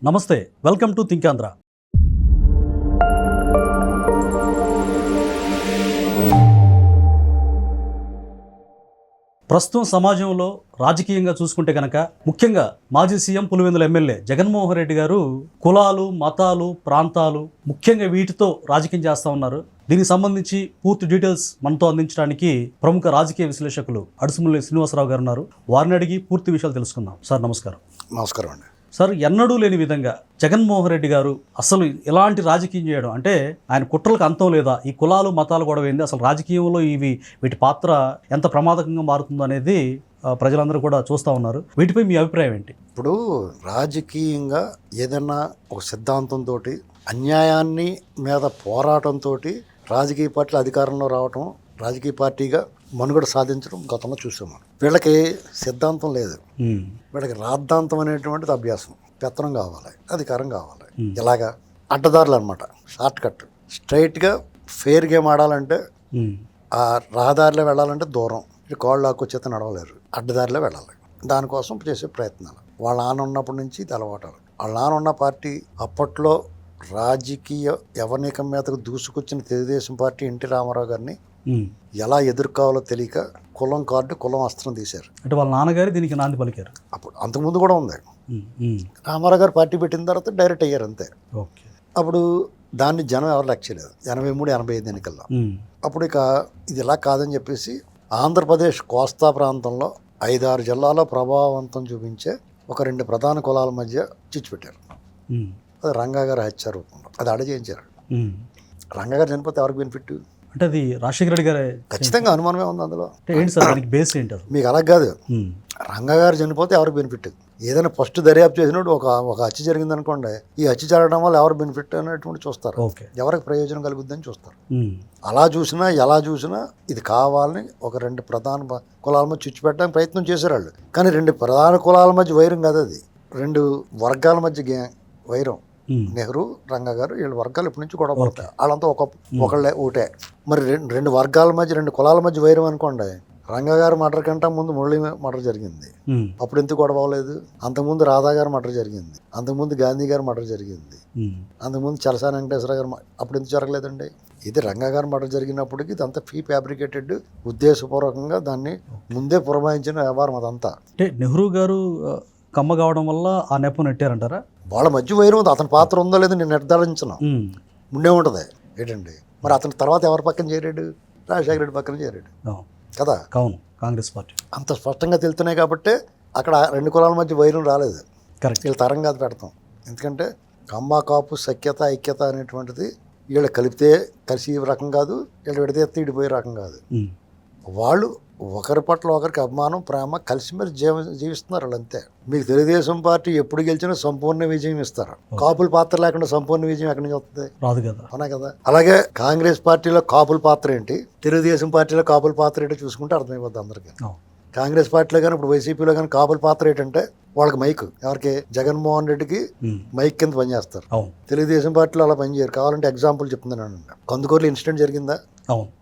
నమస్తే, welcome to think Andhra. ప్రస్తుతం సమాజంలో రాజకీయంగా చూసుకుంటే కనుక ముఖ్యంగా మాజీ సీఎం పులివెందుల ఎమ్మెల్యే జగన్మోహన్ రెడ్డి గారు కులాలు, మతాలు, ప్రాంతాలు ముఖ్యంగా వీటితో రాజకీయం చేస్తూ ఉన్నారు. దీనికి సంబంధించి పూర్తి డీటెయిల్స్ మనతో అందించడానికి ప్రముఖ రాజకీయ విశ్లేషకులు అడుసుముల్లి శ్రీనివాసరావు గారు ఉన్నారు. వారిని అడిగి పూర్తి విషయాలు తెలుసుకుందాం. సార్ నమస్కారం. నమస్కారం అండి. సార్, ఎన్నడూ లేని విధంగా జగన్మోహన్ రెడ్డి గారు అసలు ఎలాంటి రాజకీయం చేయడం అంటే ఆయన కుట్రలకు అంతం లేదా, ఈ కులాలు మతాలు గొడవ ఏంది, అసలు రాజకీయంలో వీటి పాత్ర ఎంత ప్రమాదకంగా మారుతుందో అనేది ప్రజలందరూ కూడా చూస్తూ ఉన్నారు. వీటిపై మీ అభిప్రాయం ఏంటి? ఇప్పుడు రాజకీయంగా ఏదన్నా ఒక సిద్ధాంతంతో అన్యాయాన్ని మీద పోరాటంతో రాజకీయ పార్టీలు అధికారంలో రావటం, రాజకీయ పార్టీగా మనుగడ సాధించడం గతంలో చూసాం మనం. వీళ్ళకి సిద్ధాంతం లేదు, వీళ్ళకి రాద్ధాంతం అనేటువంటిది అభ్యాసం. పెత్తనం కావాలి, అధికారం కావాలి. ఇలాగా అడ్డదారులు అనమాట, షార్ట్ కట్. స్ట్రైట్గా ఫెయిర్ గేమ్ ఆడాలంటే ఆ రహదారిలో వెళ్ళాలంటే దూరం, కాళ్ళు ఆకొచ్చేత నడవలేరు, అడ్డదారిలో వెళ్ళాలి. దానికోసం చేసే ప్రయత్నాలు వాళ్ళ నాన్న ఉన్నప్పటి నుంచి ఇది అలవాటాలు. వాళ్ళ నాన్న ఉన్న పార్టీ అప్పట్లో రాజకీయ యవనికం మీదకు దూసుకొచ్చిన తెలుగుదేశం పార్టీ ఎన్టీ రామారావు గారిని ఎలా ఎదుర్కోవాలో తెలియక కులం కార్డు, కులం అస్త్రం తీశారు. అంటే వాళ్ళ నాన్నగారు దీనికి నాంది పలికారు. అప్పుడు అంతకుముందు కూడా ఉంది. రామారావు గారు పార్టీ పెట్టిన తర్వాత డైరెక్ట్ అయ్యారు అంతే. ఓకే. అప్పుడు దాన్ని జనం ఎవరు లెక్క చేయలేదు 83, 85 ఎన్నికల్లో. అప్పుడు ఇక ఇది ఇలా కాదని చెప్పేసి ఆంధ్రప్రదేశ్ కోస్తా ప్రాంతంలో 5-6 జిల్లాలో ప్రభావవంతం చూపించే ఒక 2 ప్రధాన కులాల మధ్య చిచ్చు పెట్టారు. అది రంగా గారు హత్య రూపంలో అది అడచేయించారు. రంగా గారు చనిపోతే ఎవరికి బెనిఫిట్? అంటే అది రాజశేఖర రెడ్డి గారే. ఖచ్చితంగా అనుమానమే ఉంది అందులో. ఏంటి సార్ దానికి బేస్ ఏంటి? మీకు అలా కాదు, రంగా గారు చనిపోతే ఎవరికి బెనిఫిట్? ఏదైనా ఫస్ట్ దర్యాప్తు చేసినప్పుడు ఒక హత్య జరిగింది అనుకోండి, ఈ హత్య జరగడం వల్ల ఎవరు బెనిఫిట్ అనేటువంటి చూస్తారు, ఎవరికి ప్రయోజనం కలుగుద్దని చూస్తారు. అలా చూసినా ఎలా చూసినా ఇది కావాలని ఒక 2 ప్రధాన కులాల మధ్య చిచ్చు పెట్టడానికి ప్రయత్నం చేశారు వాళ్ళు. కానీ 2 ప్రధాన కులాల మధ్య వైరం కాదు, అది 2 వర్గాల మధ్య వైరం. నెహ్రూ, రంగా గారు వీళ్ళ వర్గాలు ఇప్పటి నుంచి గొడవ పడతాయి. వాళ్ళంతా ఒకళ్ళే ఒకటే. మరి 2 వర్గాల మధ్య 2 కులాల మధ్య వైరం అనుకోండి. రంగా గారు మర్డర్ కంటే ముందు మురళి మర్డర్ జరిగింది, అప్పుడు ఎందుకు గొడవ అవ్వలేదు? అంతకుముందు రాధా గారు మర్డర్ జరిగింది, అంతకుముందు గాంధీ గారు మర్డర్ జరిగింది, అంతకుముందు చలసాని వెంకటేశ్వర గారు అప్పుడు ఎందుకు జరగలేదండి? ఇది రంగా గారు మర్డర్ జరిగినప్పటికీ ఇదంతా ఫ్యాబ్రికేటెడ్, ఉద్దేశపూర్వకంగా దాన్ని ముందే పురమాయించిన వ్యవహారం అదంతా. అంటే నెహ్రూ గారు కమ్మ కావడం వల్ల ఆ నెప్ప నెట్టారంటారా? వాళ్ళ మధ్య వైరం ఉంది. అతని పాత్ర ఉందో లేదో నేను నిర్ధారించను, ఉండే ఉంటుంది ఏంటండి. మరి అతని తర్వాత ఎవరి పక్కన చేరాడు? రాజశేఖర రెడ్డి పక్కన చేరాడు కదా. అవును, కాంగ్రెస్ పార్టీ అంత స్పష్టంగా తెలుస్తున్నాయి కాబట్టి అక్కడ 2 కులాల మధ్య వైరం రాలేదు. కరెక్ట్. వీళ్ళ తరం కాదు పెడతాం. ఎందుకంటే కమ్మ కాపు సఖ్యత, ఐక్యత అనేటువంటిది వీళ్ళు కలిపితే కలిసి రకం కాదు, వీళ్ళు విడదీస్తే ఇడిపోయే రకం కాదు. వాళ్ళు ఒకరి పట్ల ఒకరికి అభిమానం, ప్రేమ, కలిసిమెలిసి జీవిస్తున్నారు వాళ్ళు అంతే. మీకు తెలుగుదేశం పార్టీ ఎప్పుడు గెలిచినా సంపూర్ణ విజయం ఇస్తారు. కాపుల పాత్ర లేకుండా సంపూర్ణ విజయం ఎక్కడి నుంచి వస్తుంది? రాదు కదా. అవునా కదా. అలాగే కాంగ్రెస్ పార్టీలో కాపుల పాత్ర ఏంటి, తెలుగుదేశం పార్టీలో కాపుల పాత్ర ఏంటో చూసుకుంటే అర్థమైపోద్ది అందరికీ. కాంగ్రెస్ పార్టీలో కానీ ఇప్పుడు వైసీపీలో కానీ కాపుల పాత్ర ఏంటంటే వాళ్ళకి మైక్, ఎవరికి? జగన్మోహన్ రెడ్డికి మైక్ కింద పనిచేస్తారు. తెలుగుదేశం పార్టీలో అలా పనిచేయరు. కావాలంటే ఎగ్జాంపుల్ చెప్తున్నాను. కందుకూరులో ఇన్సిడెంట్ జరిగిందా?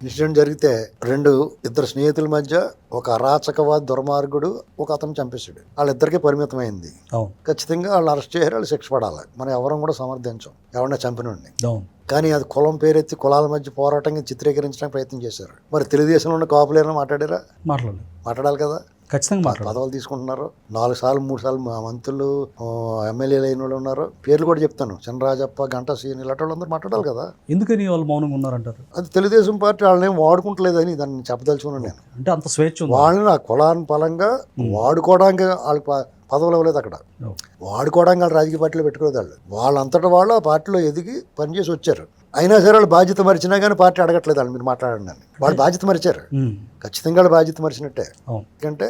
ఇన్సిడెంట్ జరిగితే 2 స్నేహితుల మధ్య ఒక అరాచకవాద దుర్మార్గుడు ఒక అతను చంపేశాడు. వాళ్ళిద్దరికీ పరిమితమైంది. ఖచ్చితంగా వాళ్ళు అరెస్ట్ చేయారు, వాళ్ళు శిక్ష పడాలి. మనం ఎవరం కూడా సమర్థించాం ఎవరన్నా చంపినండి. కానీ అది కులం పేరెత్తి కులాల మధ్య పోరాటంగా చిత్రీకరించడానికి ప్రయత్నం చేశారు. మరి తెలుగుదేశంలో ఉన్న కాపులేనా మాట్లాడారా? మాట్లాడాలి కదా. ఖచ్చితంగా పదవులు తీసుకుంటున్నారు. 4 సార్లు 3 సార్లు మంత్రులు, ఎమ్మెల్యేలు అయిన వాళ్ళు ఉన్నారు. పేర్లు కూడా చెప్తాను, చంద్రరాజప్ప, గంటా సీని, ఇలాంటి వాళ్ళందరూ మాట్లాడాలి కదా. ఎందుకని వాళ్ళు మౌనంగా ఉన్నారంటారు? అది తెలుగుదేశం పార్టీ వాళ్ళని ఏం వాడుకుంటలేదని దాన్ని చెప్పదలుచుకున్నాను నేను. అంటే అంత స్వేచ్ఛ వాళ్ళని ఆ కులాన్ని పరంగా వాడుకోవడానికి వాళ్ళకి పదవులు ఇవ్వలేదు. అక్కడ వాడుకోవడానికి వాళ్ళు రాజకీయ పార్టీలో పెట్టుకోలేదు. వాళ్ళంతటా వాళ్ళు ఆ పార్టీలో ఎదిగి పనిచేసి వచ్చారు. అయినా సరే వాళ్ళు బాధ్యత మరిచినా కానీ పార్టీ అడగట్లేదు వాళ్ళు మీరు మాట్లాడండి అని. వాళ్ళు బాధ్యత మరిచారు, ఖచ్చితంగా వాళ్ళు బాధ్యత మరిచినట్టే. ఎందుకంటే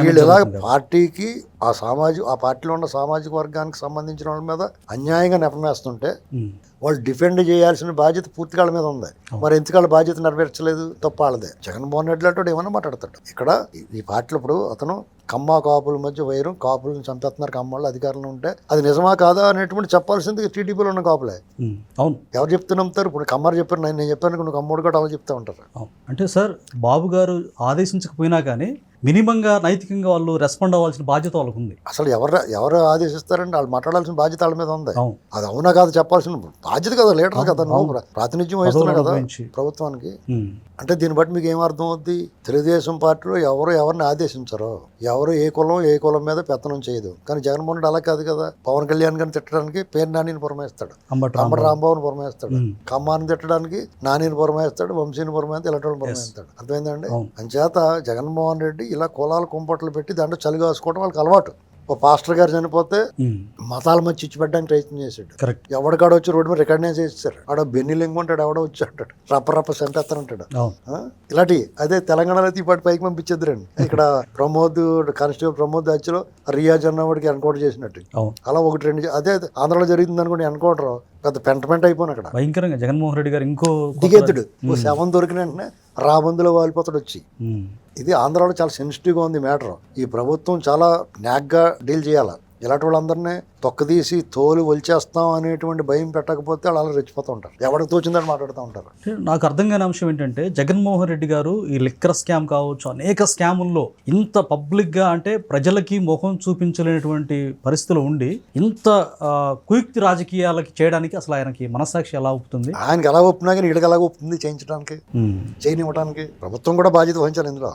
వీళ్ళు ఎలా పార్టీకి ఆ పార్టీలో ఉన్న సామాజిక వర్గానికి సంబంధించిన వాళ్ళ మీద అన్యాయంగా నెపమేస్తుంటే వాళ్ళు డిఫెండ్ చేయాల్సిన బాధ్యత పూర్తిగా వాళ్ళ మీద ఉంది. మరి ఎందుకు వాళ్ళ బాధ్యత నెరవేర్చలేదు? తప్ప వాళ్ళదే. జగన్మోహన్ రెడ్డి లాంటి ఏమన్నా మాట్లాడతాడు. ఇక్కడ ఈ పార్టీలో ఇప్పుడు అతను కమ్మ కాపుల మధ్య వైరం, కాపులను చంపేస్తున్నారు కమ్మళ్ళు అధికారంలో ఉంటే అది నిజమా కాదా అనేటువంటి చెప్పాల్సింది టీడీపీలో ఉన్న కాపులే. అవును, ఎవరు చెప్తూ నమ్ముతారు? ఇప్పుడు కమ్మారు చెప్పారు, నేను చెప్పాను, నువ్వు కమ్మోడు కూడా అలా చెప్తా ఉంటారు. అంటే సార్, బాబు గారు ఆదేశించకపోయినా కానీ మినిమంగా నైతికంగా వాళ్ళు రెస్పాండ్ అవ్వాల్సిన బాధ్యత వాళ్ళకు ఉంది. అసలు ఎవరు ఆదేశిస్తారండి? వాళ్ళు మాట్లాడాల్సిన బాధ్యత వాళ్ళ మీద ఉంది. అవును. అది అవునా కాదు చెప్పాల్సిన బాధ్యత కదా, లీడర్ కదా, నువ్వు ప్రాతినిధ్యం వహిస్తున్నావు కదా గురించి. ప్రభుత్వానికి. ఉమ్. అంటే దీన్ని బట్టి మీకు ఏం అర్థం అవుద్ది? తెలుగుదేశం పార్టీలో ఎవరిని ఆదేశించరు, ఎవరు ఏ కులం మీద పెత్తనం చేయదు. కానీ జగన్మోహన్ రెడ్డి అలా కాదు కదా. పవన్ కళ్యాణ్ గారిని తిట్టడానికి పేరు నానిని పురమేస్తాడు, అంబటి రాంబాబుని పురమేస్తాడు, కమ్మాని తిట్టడానికి నానిని పురమేస్తాడు, వంశీని పురమేస్తాడు, ఇలాంటి వాళ్ళని పురమేస్తాడు. అర్థమైందండి? అంచేత జగన్మోహన్ రెడ్డి ఇలా కులాల కుంపట్లు పెట్టి దాంట్లో చలి కాసుకోవడం వాళ్ళకి అలవాటు. ఓ పాస్టర్ గారు చనిపోతే మతాల మధ్య చిచ్చిపెట్టడానికి ప్రయత్నం చేశాడు. ఎవడికాడ వచ్చి రోడ్డు మీద రికార్డ్ చేసేసారు. ఆడ బెన్ని లింగ్ ఉంటాడు, ఎవడో వచ్చి అంటాడు రప్ప చంపేస్తానంటాడు. ఇలాంటి అదే తెలంగాణలో ఈ పాటి పైకి పంపించేద్దరండి. ఇక్కడ కానిస్టేబుల్ ప్రమోద్ హత్యలో రియాజ్ అన్నవాడికి ఎన్కౌంటర్ చేసినట్టు అలా 1-2 అదే ఆంధ్రలో జరుగుతుంది అనుకోండి. ఎన్కౌంటర్ పెద్ద పెంట అయిపోయిన అక్కడ భయంకరంగా జగన్మోహన్ రెడ్డి గారు ఇంకో దిగెత్తుడు. ఓ శవం దొరికిన వెంటనే రాబందులో వాలిపోతాడు వచ్చి. ఇది ఆంధ్రాలో చాలా సెన్సిటివ్గా ఉంది మ్యాటర్. ఈ ప్రభుత్వం చాలా న్యాక్గా డీల్ చేయాలి. ఇలాంటి వాళ్ళందరినీ తొక్కదీసి తోలు ఒలిచేస్తాం అనేటువంటి భయం పెట్టకపోతే వాళ్ళు అలా రెచ్చిపోతూ ఉంటారు, ఎవరికి తోచిందని మాట్లాడుతూ ఉంటారు. నాకు అర్థం కాని అంశం ఏంటంటే జగన్మోహన్ రెడ్డి గారు ఈ లిక్కర్ స్కామ్ కావచ్చు, అనేక స్కాముల్లో ఇంత పబ్లిక్గా అంటే ప్రజలకి మొహం చూపించలేనటువంటి పరిస్థితులు ఉండి ఇంత కుయుక్తి రాజకీయాలకి చేయడానికి అసలు ఆయనకి మనస్సాక్షి ఎలా ఒప్పుతుంది? ఆయనకి ఎలా ఒప్పునా కానీ వీళ్ళకి ఎలా ఒప్పుతుంది చేయించడానికి, చేయనివ్వడానికి? ప్రభుత్వం కూడా బాధ్యత వహించాలి ఇందులో.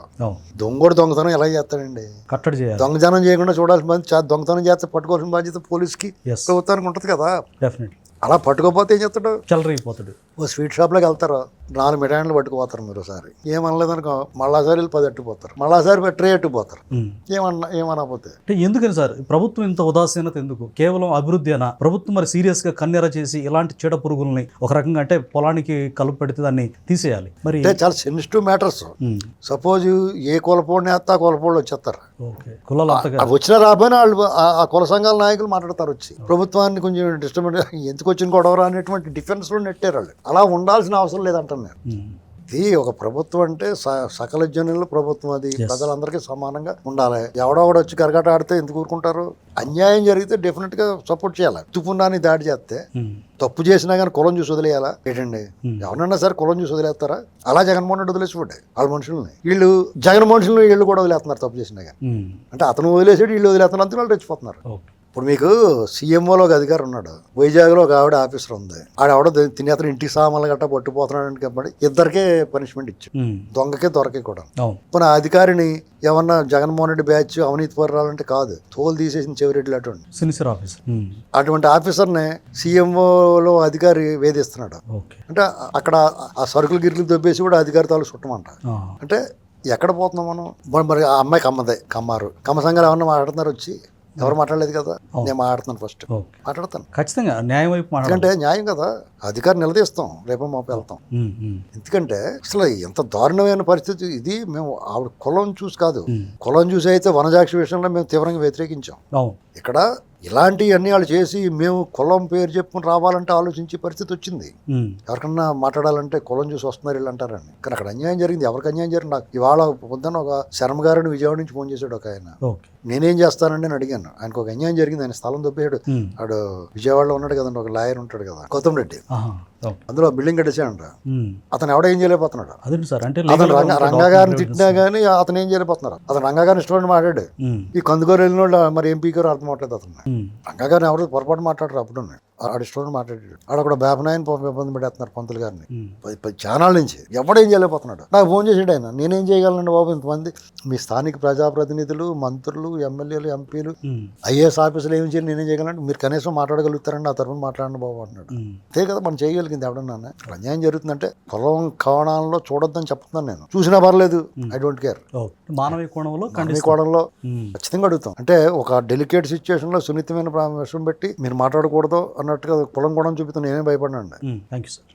దొంగతనం ఎలా చేస్తాడండి? కట్టడి చేయాలి. దొంగతనం చేయకుండా చూడాల్సిన బాధ్యత, దొంగతనం చేస్తే పట్టుకోవాల్సిన బాధ్యత పోలీస్కి ప్రభుత్వానికి ఉంటుంది కదా. డెఫినెట్లీ. అలా పట్టుకోపోతే ఏం చేస్తాడు? చెలరైపోతాడు. ఓ స్వీట్ షాప్లోకి వెళ్తారు, 4 మిఠాయిలు పట్టుకుపోతారు. మీరు ఒకసారి ఏమనలేదనుకో మళ్ళాసారి 10 ఎట్టుకుపోతారు, మళ్ళాసారి ట్రే ఎట్టుకుపోతారు. ఏమనకపోతే అంటే ఎందుకని సార్ ప్రభుత్వం ఇంత ఉదాసీనత ఎందుకు? కేవలం అభివృద్ధి అనా? ప్రభుత్వం మరి సీరియస్ గా కన్నెర చేసి ఇలాంటి చీడ పురుగుల్ని ఒక రకంగా అంటే పొలానికి కలుపు పెడితే దాన్ని తీసేయాలి. మరి చాలా సెన్సిటివ్ మ్యాటర్స్. సపోజ్ ఏ కులపోడిని వేస్తా కులపోళ్ళు వచ్చేస్తారు. వచ్చిన రాబోయిన వాళ్ళు ఆ కుల సంఘాల నాయకులు మాట్లాడతారు వచ్చి ప్రభుత్వాన్ని కొంచెం డిస్టర్బ్ ఎందుకు వచ్చిన గొడవ అనేటువంటి డిఫెన్స్ లో నెట్టారు వాళ్ళు. అలా ఉండాల్సిన అవసరం లేదంటాను నేను. ఇది ఒక ప్రభుత్వం అంటే సకల జనుల ప్రభుత్వం, అది ప్రజలందరికీ సమానంగా ఉండాలి. ఎవడో ఒకడు వచ్చి కరగట ఆడితే ఎందుకు ఊరుకుంటారు? అన్యాయం జరిగితే డెఫినెట్ గా సపోర్ట్ చేయాలి. తుపున్నాన్ని దాడి చేస్తే తప్పు చేసినా కానీ కులం చూసి వదిలేయాలా ఏంటండి? ఎవరన్నా సరే కులం చూసి వదిలేస్తారా? అలా జగన్మోహన్ రెడ్డి వదిలేసిపోయాడు వాళ్ళ మనుషుల్ని. వీళ్ళు జగన్ మనుషులను వీళ్ళు కూడా వదిలేస్తున్నారు తప్పు చేసినా కానీ. అంటే అతను వదిలేసాడు, వీళ్ళు వదిలేస్తున్నారు, అంతే వాళ్ళు రెచ్చిపోతున్నారు. ఇప్పుడు మీకు సీఎంఓలో ఒక అధికారి ఉన్నాడు, వైజాగ్లో ఒక ఆవిడ ఆఫీసర్ ఉంది. ఆవిడ తిని అతను ఇంటికి సామాన్లు గట్టా పట్టుపోతున్నాడు కాబట్టి ఇద్దరికే పనిష్మెంట్ ఇచ్చాడు, దొంగకే దొరకే కూడా. ఇప్పుడు ఆ అధికారిని ఏమన్నా జగన్మోహన్ రెడ్డి బ్యాచ్ అవినీతి పరాలంటే కాదు, తోలు తీసేసిన చెవిరెడ్డి అటువంటి ఆఫీసర్ని సీఎంఓలో అధికారి వేధిస్తున్నాడు. అంటే అక్కడ ఆ సరుకులు గిరుకులు దొబ్బేసి కూడా అధికారి తాలూ చుట్టమంట. అంటే ఎక్కడ పోతున్నాం మనం? మరి ఆ అమ్మాయి కమ్మారు కమ్మ సంఘాలు ఏమన్నా మాట్లాడుతున్నారు వచ్చి? ఎవరు మాట్లాడలేదు కదా. నేను మాట్లాడుతున్నాను, ఫస్ట్ మాట్లాడతాను ఖచ్చితంగా న్యాయం వైపు. ఎందుకంటే న్యాయం కదా, అధికారం నిలదీస్తాం, రేపు మాపు వెళ్తాం. ఎందుకంటే అసలు ఎంత దారుణమైన పరిస్థితి ఇది. మేము ఆవిడ కులం చూసి కాదు, కులం చూసి అయితే వనజాక్షి విషయంలో మేము తీవ్రంగా వ్యతిరేకించాం. ఇక్కడ ఇలాంటివన్నీ వాళ్ళు చేసి మేము కులం పేరు చెప్పుకుని రావాలంటే ఆలోచించే పరిస్థితి వచ్చింది. ఎవరికన్నా మాట్లాడాలంటే కులం చూసి వస్తున్నారు వీళ్ళు అంటారని. కానీ అక్కడ అన్యాయం జరిగింది. ఎవరికి అన్యాయం జరిగింది? నాకు ఇవాళ పొద్దున్న ఒక శర్మ గారిని విజయవాడ నుంచి ఫోన్ చేశాడు ఒక ఆయన. నేనేం చేస్తానండి అని అడిగాను. ఆయనకు ఒక అన్యాయం జరిగింది, ఆయన స్థలం దొబ్బేశాడు. ఆడు విజయవాడలో ఉన్నాడు కదండి, ఒక లాయర్ ఉంటాడు కదా, గౌతమ్ రెడ్డి. అందులో బిల్డింగ్ కట్టేసాడంట. అతను ఎవడో ఏం చేయలేకపోతున్నాడు. అతను రంగా గారిని తిట్టినా గానీ అతను ఏం చేయలేకపోతున్నారు. అతను రంగా గారిని ఇష్టపడి మాట్లాడు. ఈ కందుకూరు వెళ్ళిన వాళ్ళు మరి ఏం పీకారు అర్థం అవట్లేదు. అతను రంగా గారిని ఎవరు పొరపాటు మాట్లాడరు. అప్పుడు ఆడ ఇష్టపడి మాట్లాడాడు. ఆడ కూడా బేపనాయని ఇబ్బంది పెడుతున్నారు పంతులు గారిని ఛానల్ నుంచి. ఎవడేం చేయలేకపోతున్నాడు. నాకు ఫోన్ చేసాడు ఆయన. నేనేం చేయగలనండి బాబు, ఇంతమంది మీ స్థానిక ప్రజాప్రతినిధులు, మంత్రులు, ఎమ్మెల్యేలు, ఎంపీలు, ఐఏఎస్ ఆఫీసులు ఏం చేయాలి, నేనేం చేయగలను? మీరు కనీసం మాట్లాడగలుగుతారండి, ఆ తరఫున మాట్లాడండి బాబు అన్నాడు. అంతే కదా మనం చేయగలిగింది. ఎవడన్నా అన్యాయం జరుగుతుందంటే కులం కోణంలో చూడొద్దని చెప్తున్నాను నేను. చూసినా పర్లేదు, ఐ డోంట్ కేర్. మానవీయ కోణంలో ఖచ్చితంగా అడుగుతాం. అంటే ఒక డెలికేట్ సిచ్యువేషన్ లో సున్నితమైన విషయం పెట్టి మీరు మాట్లాడకూడదు అన్నట్టుగా కులం కూడా చూపిస్తాను. నేనే భయపడినండి. Thank you sir.